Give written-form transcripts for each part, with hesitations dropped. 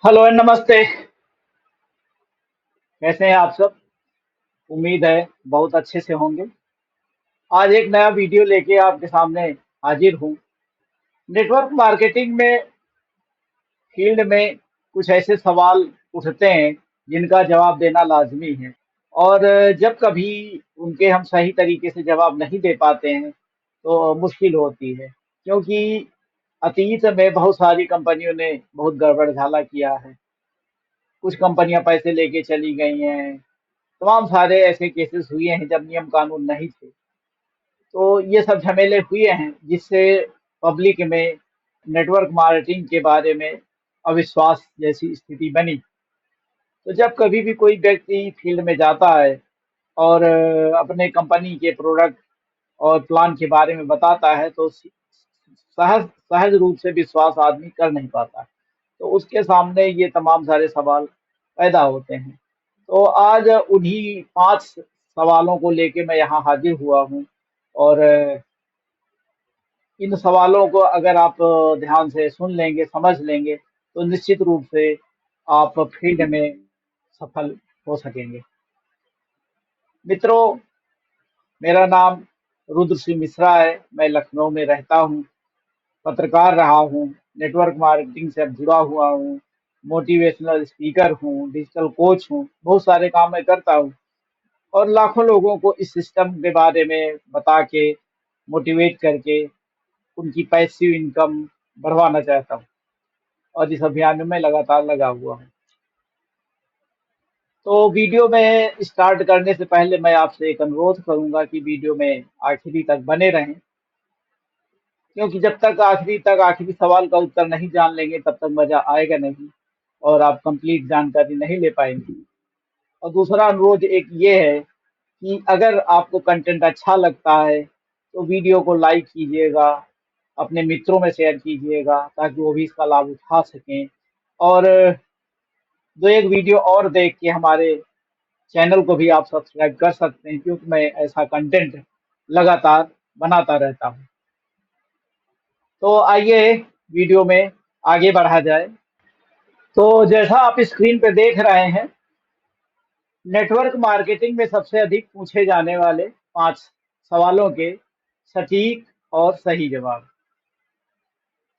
Hello and नमस्ते। कैसे हैं आप सब? उम्मीद है बहुत अच्छे से होंगे। आज एक नया वीडियो लेके आपके सामने हाजिर हूँ। नेटवर्क मार्केटिंग में फील्ड में कुछ ऐसे सवाल उठते हैं जिनका जवाब देना लाजमी है। और जब कभी उनके हम सही तरीके से जवाब नहीं दे पाते हैं तो मुश्किल होती है, क्योंकि अतीत में बहुत सारी कंपनियों ने बहुत गड़बड़ झाला किया है। कुछ कंपनियां पैसे लेके चली गई हैं। तमाम सारे ऐसे केसेस हुए हैं जब नियम कानून नहीं थे। तो ये सब झमेले हुए हैं जिससे पब्लिक में नेटवर्क मार्केटिंग के बारे में अविश्वास जैसी स्थिति बनी। तो जब कभी भी कोई व्यक्ति फील्ड में जाता है और अपने कंपनी के प्रोडक्ट और प्लान के बारे में बताता है तो सहज सहज रूप से विश्वास आदमी कर नहीं पाता है। तो उसके सामने ये तमाम सारे सवाल पैदा होते हैं। तो आज उन्हीं 5 सवालों को लेके मैं यहाँ हाजिर हुआ हूँ। और इन सवालों को अगर आप ध्यान से सुन लेंगे, समझ लेंगे, तो निश्चित रूप से आप फील्ड में सफल हो सकेंगे। मित्रों, मेरा नाम रुद्र सिंह मिश्रा है। मैं लखनऊ में रहता हूँ, पत्रकार रहा हूँ, नेटवर्क मार्केटिंग से अब जुड़ा हुआ हूँ, मोटिवेशनल स्पीकर हूँ, डिजिटल कोच हूँ, बहुत सारे काम मैं करता हूँ। और लाखों लोगों को इस सिस्टम के बारे में बता के, मोटिवेट करके उनकी पैसिव इनकम बढ़वाना चाहता हूँ। और इस अभियान में मैं लगातार लगा हुआ हूँ। तो वीडियो में स्टार्ट करने से पहले मैं आपसे एक अनुरोध करूंगा कि वीडियो में आखिरी तक बने रहें, क्योंकि जब तक आखिरी सवाल का उत्तर नहीं जान लेंगे तब तक मजा आएगा नहीं और आप कंप्लीट जानकारी नहीं ले पाएंगे। और दूसरा अनुरोध एक ये है कि अगर आपको कंटेंट अच्छा लगता है तो वीडियो को लाइक कीजिएगा, अपने मित्रों में शेयर कीजिएगा ताकि वो भी इसका लाभ उठा सकें। और दो एक वीडियो और देख के हमारे चैनल को भी आप सब्सक्राइब कर सकते हैं, क्योंकि मैं ऐसा कंटेंट लगातार बनाता रहता हूँ। तो आइए वीडियो में आगे बढ़ा जाए। तो जैसा आप स्क्रीन पे देख रहे हैं, नेटवर्क मार्केटिंग में सबसे अधिक पूछे जाने वाले 5 सवालों के सटीक और सही जवाब।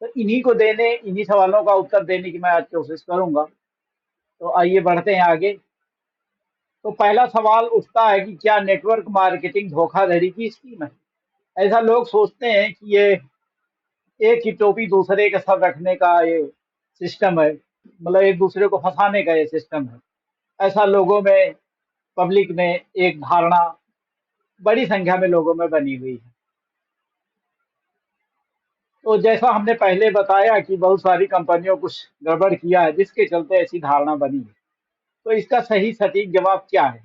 तो इन्हीं सवालों का उत्तर देने की मैं आज कोशिश करूंगा। तो आइए बढ़ते हैं आगे। तो पहला सवाल उठता है कि क्या नेटवर्क मार्केटिंग धोखाधड़ी की स्कीम है? ऐसा लोग सोचते हैं कि ये एक ही टोपी दूसरे के सर रखने का ये सिस्टम है, मतलब एक दूसरे को फंसाने का ये सिस्टम है। ऐसा लोगों में, पब्लिक में एक धारणा बड़ी संख्या में लोगों में बनी हुई है। तो जैसा हमने पहले बताया कि बहुत सारी कंपनियों कुछ गड़बड़ किया है जिसके चलते ऐसी धारणा बनी है। तो इसका सही सटीक जवाब क्या है?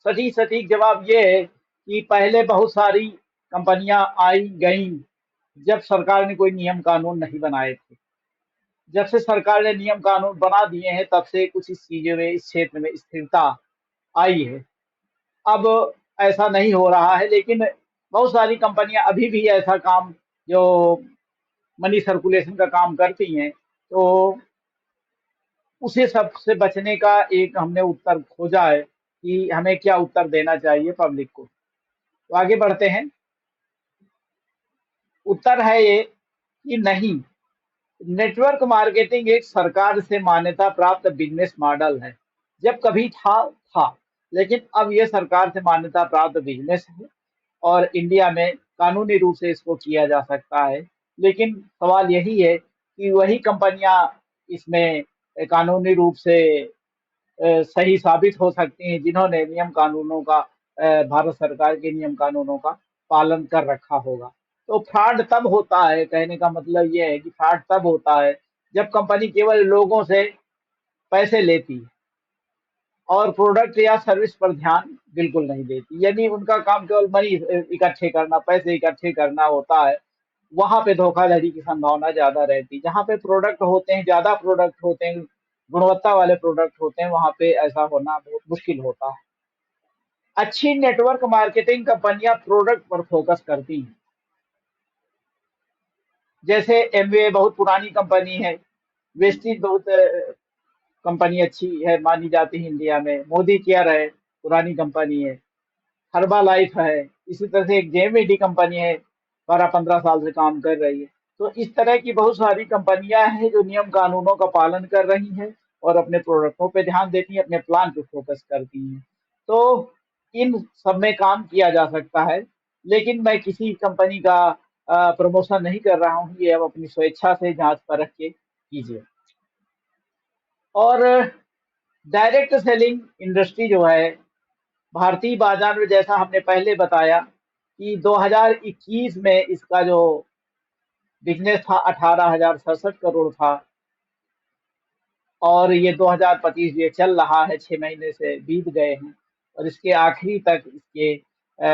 सटीक सटीक जवाब ये है कि पहले बहुत सारी कंपनियां आई गई जब सरकार ने कोई नियम कानून नहीं बनाए थे। जब से सरकार ने नियम कानून बना दिए हैं तब से कुछ इस चीजों में, इस क्षेत्र में स्थिरता आई है। अब ऐसा नहीं हो रहा है, लेकिन बहुत सारी कंपनियां अभी भी ऐसा काम, जो मनी सर्कुलेशन का काम करती हैं, तो उसे सब से बचने का एक हमने उत्तर खोजा है कि हमें क्या उत्तर देना चाहिए पब्लिक को। तो आगे बढ़ते हैं। उत्तर है ये कि नहीं, नेटवर्क मार्केटिंग एक सरकार से मान्यता प्राप्त बिजनेस मॉडल है। जब कभी था, लेकिन अब ये सरकार से मान्यता प्राप्त बिजनेस है और इंडिया में कानूनी रूप से इसको किया जा सकता है। लेकिन सवाल यही है कि वही कंपनियां इसमें कानूनी रूप से सही साबित हो सकती हैं जिन्होंने नियम कानूनों का, भारत सरकार के नियम कानूनों का पालन कर रखा होगा। तो फ्रॉड तब होता है, कहने का मतलब ये है कि फ्रॉड तब होता है जब कंपनी केवल लोगों से पैसे लेती है और प्रोडक्ट या सर्विस पर ध्यान बिल्कुल नहीं देती। यदि उनका काम केवल मनी इकट्ठे करना, पैसे इकट्ठे करना होता है, वहां पे धोखाधड़ी की संभावना ज्यादा रहती है। जहाँ पे प्रोडक्ट होते हैं, ज्यादा प्रोडक्ट होते हैं, गुणवत्ता वाले प्रोडक्ट होते हैं, वहां पे ऐसा होना बहुत मुश्किल होता है। अच्छी नेटवर्क मार्केटिंग कंपनियां प्रोडक्ट पर फोकस करती हैं। जैसे एमवे बहुत पुरानी कंपनी है, वेस्टीज बहुत कंपनी अच्छी है, मानी जाती है इंडिया में। मोदी केयर है, पुरानी कंपनी है। हर्बा लाइफ है। इसी तरह से एक जेएमडी कंपनी है, 12-15 साल से काम कर रही है। तो इस तरह की बहुत सारी कंपनियां हैं जो नियम कानूनों का पालन कर रही हैं और अपने प्रोडक्टों पे ध्यान देती हैं, अपने प्लान पे फोकस करती हैं। तो इन सब में काम किया जा सकता है, लेकिन मैं किसी कंपनी का प्रमोशन नहीं कर रहा हूँ। ये अब अपनी स्वेच्छा से जांच परख के कीजिए। और डायरेक्ट सेलिंग इंडस्ट्री जो है भारतीय बाजार में, जैसा हमने पहले बताया कि 2021 में इसका जो बिजनेस था 18,067 करोड़ था, और ये 2025 ये चल रहा है, 6 महीने से बीत गए हैं, और इसके आखिरी तक इसके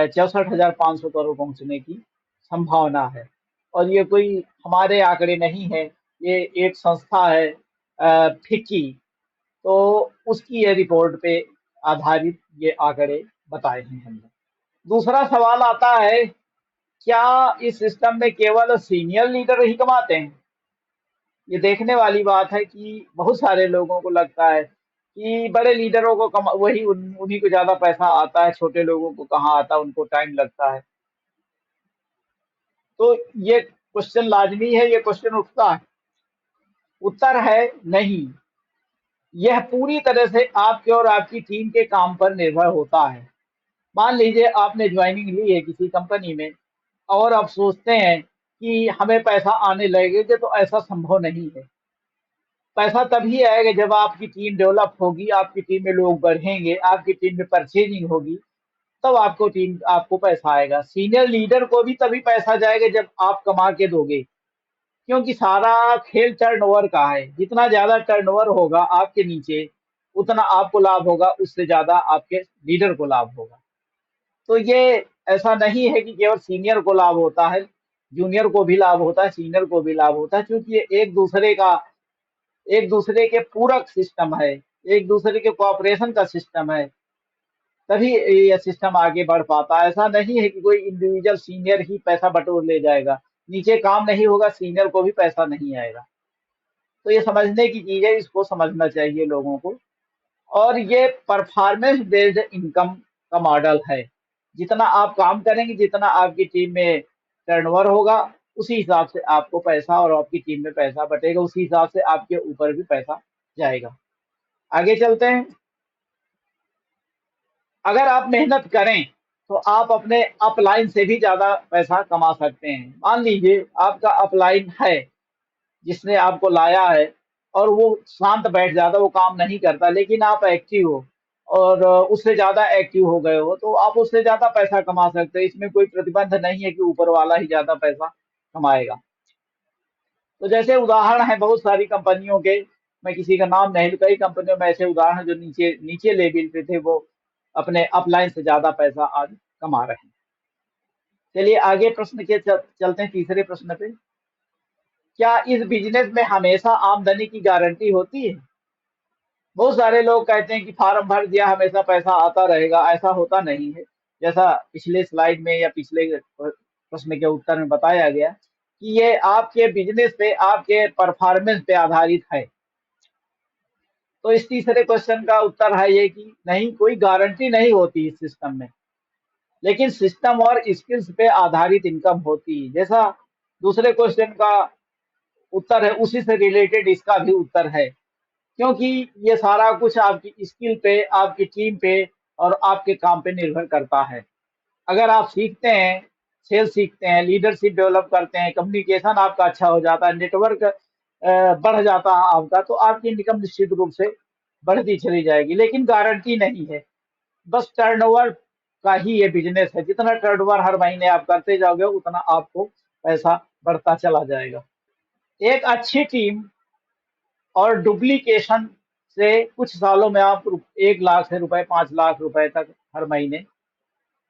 64,500 करोड़ पहुंचने की संभावना है। और ये कोई हमारे आंकड़े नहीं है, ये एक संस्था है फिक्की, तो उसकी ये रिपोर्ट पे आधारित ये आंकड़े बताए हैं हमने। दूसरा सवाल आता है, क्या इस सिस्टम में केवल सीनियर लीडर ही कमाते हैं? ये देखने वाली बात है कि बहुत सारे लोगों को लगता है कि बड़े लीडरों को वही उन्हीं को ज्यादा पैसा आता है, छोटे लोगों को कहाँ आता, उनको टाइम लगता है। तो ये क्वेश्चन लाजमी है, ये क्वेश्चन उठता है। उत्तर है नहीं। यह पूरी तरह से आपके और आपकी टीम के काम पर निर्भर होता है। मान लीजिए आपने ज्वाइनिंग ली है किसी कंपनी में, और आप सोचते हैं कि हमें पैसा आने लगेगा, तो ऐसा संभव नहीं है। पैसा तभी आएगा जब आपकी टीम डेवलप होगी, आपकी टीम में लोग बढ़ेंगे, आपकी टीम में परचेजिंग होगी, तब आपको पैसा आएगा। सीनियर लीडर को भी तभी पैसा जाएगा जब आप कमा के दोगे, क्योंकि सारा खेल टर्नओवर का है। जितना ज्यादा टर्नओवर होगा आपके नीचे, उतना आपको लाभ होगा, उससे ज्यादा आपके लीडर को लाभ होगा। तो ये ऐसा नहीं है कि केवल सीनियर को लाभ होता है, जूनियर को भी लाभ होता है, सीनियर को भी लाभ होता है, क्योंकि ये एक दूसरे के पूरक सिस्टम है, एक दूसरे के कोऑपरेशन का सिस्टम है, तभी ये सिस्टम आगे बढ़ पाता है। ऐसा नहीं है कि कोई इंडिविजुअल सीनियर ही पैसा बटोर ले जाएगा, नीचे काम नहीं होगा, सीनियर को भी पैसा नहीं आएगा। तो ये समझने की चीज है, इसको समझना चाहिए लोगों को। और ये परफॉर्मेंस बेस्ड इनकम का मॉडल है। जितना आप काम करेंगे, जितना आपकी टीम में टर्नओवर होगा, उसी हिसाब से आपको पैसा और आपकी टीम में पैसा बटेगा, उसी हिसाब से आपके ऊपर भी पैसा जाएगा। आगे चलते हैं। अगर आप मेहनत करें तो आप अपने अपलाइन से भी ज्यादा पैसा कमा सकते हैं। मान लीजिए आपका अपलाइन है जिसने आपको लाया है, और वो शांत बैठ जाता, वो काम नहीं करता, लेकिन आप एक्टिव हो और उससे ज्यादा एक्टिव हो गए हो, तो आप उससे ज्यादा पैसा कमा सकते हो। इसमें कोई प्रतिबंध नहीं है कि ऊपर वाला ही ज्यादा पैसा कमाएगा। तो जैसे उदाहरण है बहुत सारी कंपनियों के, मैं किसी का नाम नहीं, कई कंपनियों में ऐसे उदाहरण हैं जो नीचे नीचे लेवल पे थे, वो अपने अपलाइन से ज्यादा पैसा आज कमा रहे हैं। चलिए आगे प्रश्न के चलते हैं, तीसरे प्रश्न पे। क्या इस बिजनेस में हमेशा आमदनी की गारंटी होती है? बहुत सारे लोग कहते हैं कि फार्म भर दिया हमेशा पैसा आता रहेगा, ऐसा होता नहीं है। जैसा पिछले स्लाइड में या पिछले प्रश्न के उत्तर में बताया गया कि ये आपके बिजनेस पे, आपके परफॉर्मेंस पे आधारित है। तो इस तीसरे क्वेश्चन का उत्तर है ये कि नहीं, कोई गारंटी नहीं होती इस सिस्टम में, लेकिन सिस्टम और स्किल्स पे आधारित इनकम होती है। जैसा दूसरे क्वेश्चन का उत्तर है, उसी से रिलेटेड इसका भी उत्तर है, क्योंकि ये सारा कुछ आपकी स्किल पे, आपकी टीम पे और आपके काम पे निर्भर करता है। अगर आप सीखते हैं, सेल्स सीखते हैं, लीडरशिप डेवलप करते हैं, कम्युनिकेशन आपका अच्छा हो जाता है, नेटवर्क बढ़ जाता है आपका, तो आपकी इनकम निश्चित रूप से बढ़ती चली जाएगी, लेकिन गारंटी नहीं है। बस टर्नओवर का ही ये बिजनेस है, जितना टर्नओवर हर महीने आप करते जाओगे, उतना आपको पैसा बढ़ता चला जाएगा। एक अच्छी टीम और डुप्लीकेशन से कुछ सालों में आप 1 लाख से रुपए 5 लाख रुपए तक हर महीने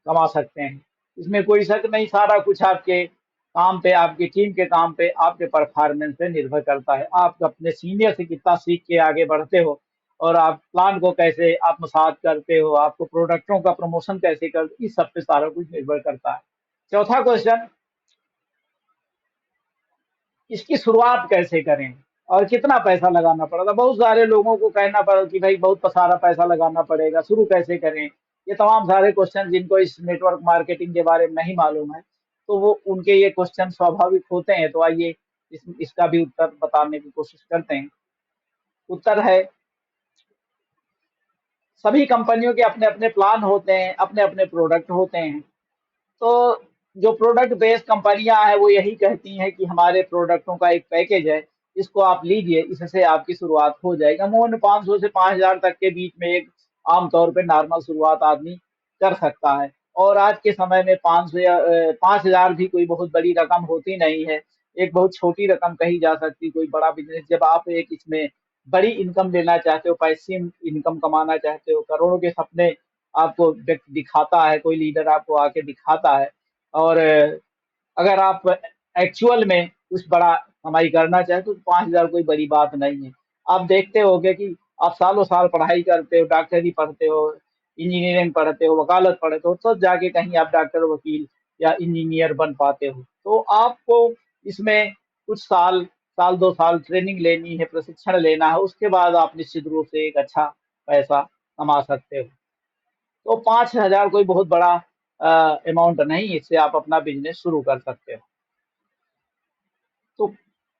कमा सकते हैं। इसमें कोई शक नहीं, सारा कुछ आपके काम पे, आपकी टीम के काम पे, आपके परफॉर्मेंस पे निर्भर करता है। आप अपने सीनियर से कितना सीख के आगे बढ़ते हो, और आप प्लान को कैसे आत्मसात करते हो, आपको प्रोडक्टों का प्रमोशन कैसे करते, इस सब पे सारा कुछ निर्भर करता है। चौथा क्वेश्चन, इसकी शुरुआत कैसे करें और कितना पैसा लगाना पड़ा था। बहुत सारे लोगों को कहना पड़ा कि भाई बहुत सारा पैसा लगाना पड़ेगा, शुरू कैसे करें। ये तमाम सारे क्वेश्चन जिनको इस नेटवर्क मार्केटिंग के बारे में नहीं मालूम है, तो वो उनके ये क्वेश्चन स्वाभाविक होते हैं। तो आइए इसका भी उत्तर बताने की कोशिश करते हैं। उत्तर है, सभी कंपनियों के अपने अपने प्लान होते हैं, अपने अपने प्रोडक्ट होते हैं। तो जो प्रोडक्ट बेस्ड कंपनियां हैं वो यही कहती हैं कि हमारे प्रोडक्टों का एक पैकेज है, इसको आप लीजिए, इससे आपकी शुरुआत हो जाएगी। अमूमन 500 से 5000 तक के बीच में एक आमतौर पे नॉर्मल शुरुआत आदमी कर सकता है। और आज के समय में 500 या 5000 भी कोई बहुत बड़ी रकम होती नहीं है, एक बहुत छोटी रकम कही जा सकती। कोई बड़ा बिजनेस जब आप एक इसमें बड़ी इनकम लेना चाहते हो, पैसिव इनकम कमाना चाहते हो, करोड़ों के सपने आपको व्यक्ति दिखाता है, कोई लीडर आपको आके दिखाता है, और अगर आप एक्चुअल में कुछ बड़ा कमाई करना चाहते हो तो 5000 कोई बड़ी बात नहीं है। आप देखते होगे कि आप सालों साल पढ़ाई करते हो, डॉक्टरी पढ़ते हो, इंजीनियरिंग पढ़ते हो, वकालत पढ़ते हो, तब जाके कहीं आप डॉक्टर, वकील या इंजीनियर बन पाते हो। तो आपको इसमें कुछ साल, साल 2 साल ट्रेनिंग लेनी है, प्रशिक्षण लेना है, उसके बाद आप निश्चित रूप से एक अच्छा पैसा कमा सकते हो। तो 5000 कोई बहुत बड़ा अमाउंट नहीं, इससे आप अपना बिजनेस शुरू कर सकते हो। तो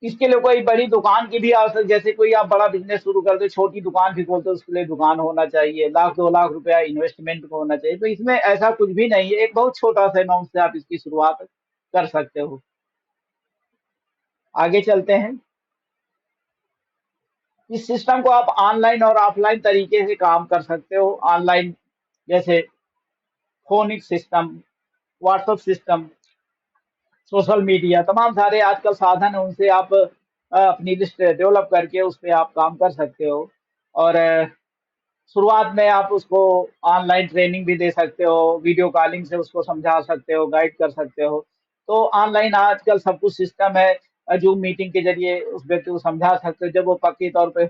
इसके लिए कोई बड़ी दुकान की भी आवश्यक, जैसे कोई आप बड़ा बिजनेस शुरू करते हो, छोटी दुकान भी खोलते हो, उसके लिए दुकान होना चाहिए, 1 लाख 2 लाख रुपया इन्वेस्टमेंट को होना चाहिए। तो इसमें ऐसा कुछ भी नहीं है, एक बहुत छोटा सा अमाउंट से आप इसकी शुरुआत कर सकते हो। आगे चलते हैं। इस सिस्टम को आप ऑनलाइन और ऑफलाइन तरीके से काम कर सकते हो। ऑनलाइन जैसे phonic system, WhatsApp system, social media, तमाम सारे आजकल साधन है, उनसे आप अपनी लिस्ट डेवलप करके उस पे आप काम कर सकते हो। और शुरुआत में आप उसको ऑनलाइन ट्रेनिंग भी दे सकते हो, वीडियो कॉलिंग से उसको समझा सकते हो, गाइड कर सकते हो। तो ऑनलाइन आजकल सब कुछ सिस्टम है। जूम मीटिंग के जरिए उस व्यक्ति को समझा सकते हो, जब वो पक्की तौर पे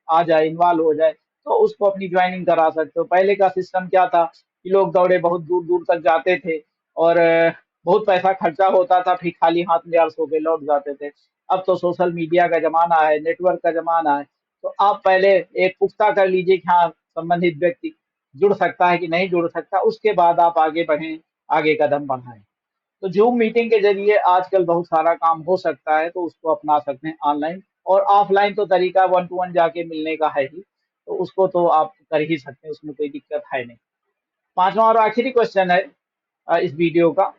आ जाए, इन्वॉल्व हो जाए, तो उसको अपनी ज्वाइनिंग करा सकते हो। पहले का सिस्टम क्या था कि लोग दौड़े बहुत दूर दूर तक जाते थे, और बहुत पैसा खर्चा होता था, फिर खाली हाथ निराश होकर लौट जाते थे। अब तो सोशल मीडिया का जमाना है, नेटवर्क का जमाना है। तो आप पहले एक पुख्ता कर लीजिए कि हाँ, संबंधित व्यक्ति जुड़ सकता है कि नहीं जुड़ सकता, उसके बाद आप आगे बढ़ें, आगे कदम बढ़ाएं। तो जूम मीटिंग के जरिए आजकल बहुत सारा काम हो सकता है, तो उसको अपना सकते हैं ऑनलाइन। और ऑफलाइन तो तरीका 1 to 1 जाके मिलने का है ही, तो उसको तो आप कर ही सकते हैं, उसमें कोई दिक्कत है नहीं। पांचवा और आखिरी क्वेश्चन है इस वीडियो का,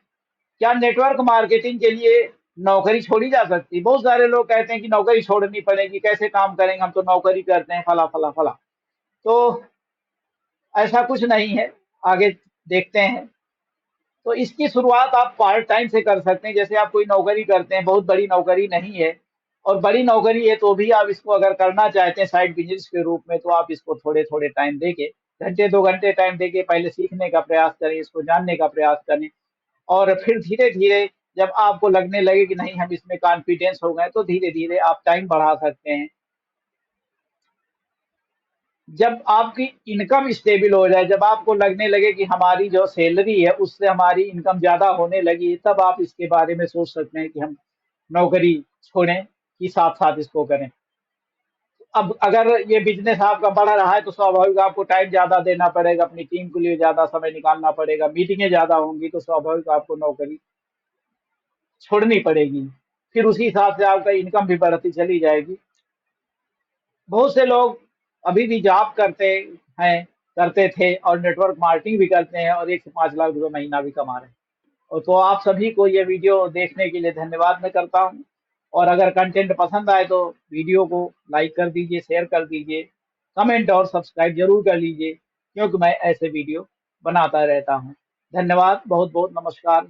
क्या नेटवर्क मार्केटिंग के लिए नौकरी छोड़ी जा सकती है? बहुत सारे लोग कहते हैं कि नौकरी छोड़नी पड़ेगी, कैसे काम करेंगे, हम तो नौकरी करते हैं, फला फला फला। तो ऐसा कुछ नहीं है, आगे देखते हैं। तो इसकी शुरुआत आप पार्ट टाइम से कर सकते हैं। जैसे आप कोई नौकरी करते हैं, बहुत बड़ी नौकरी नहीं है, और बड़ी नौकरी है तो भी आप इसको अगर करना चाहते हैं साइड बिजनेस के रूप में, तो आप इसको थोड़े थोड़े टाइम देके, घंटे 2 घंटे टाइम देके पहले सीखने का प्रयास करें, इसको जानने का प्रयास करें। और फिर धीरे धीरे जब आपको लगने लगे कि नहीं, हम इसमें कॉन्फिडेंस हो गए, तो धीरे धीरे आप टाइम बढ़ा सकते हैं। जब आपकी इनकम स्टेबल हो जाए, जब आपको लगने लगे कि हमारी जो सैलरी है उससे हमारी इनकम ज्यादा होने लगी, तब आप इसके बारे में सोच सकते हैं कि हम नौकरी छोड़ें कि साथ साथ इसको करें। अब अगर ये बिजनेस आपका बढ़ रहा है तो स्वाभाविक आपको टाइम ज्यादा देना पड़ेगा, अपनी टीम के लिए ज्यादा समय निकालना पड़ेगा, मीटिंगें ज्यादा होंगी, तो स्वाभाविक आपको नौकरी छोड़नी पड़ेगी। फिर उसी हिसाब से आपका इनकम भी बढ़ती चली जाएगी। बहुत से लोग अभी भी जॉब हैं, करते थे, और नेटवर्क मार्केटिंग भी करते हैं, और 1 से 5 लाख रुपए महीना भी कमा रहे हैं। और तो आप सभी को ये वीडियो देखने के लिए धन्यवाद मैं करता हूँ। और अगर कंटेंट पसंद आए तो वीडियो को लाइक कर दीजिए, शेयर कर दीजिए, कमेंट और सब्सक्राइब जरूर कर लीजिए, क्योंकि मैं ऐसे वीडियो बनाता रहता हूँ। धन्यवाद, बहुत बहुत नमस्कार।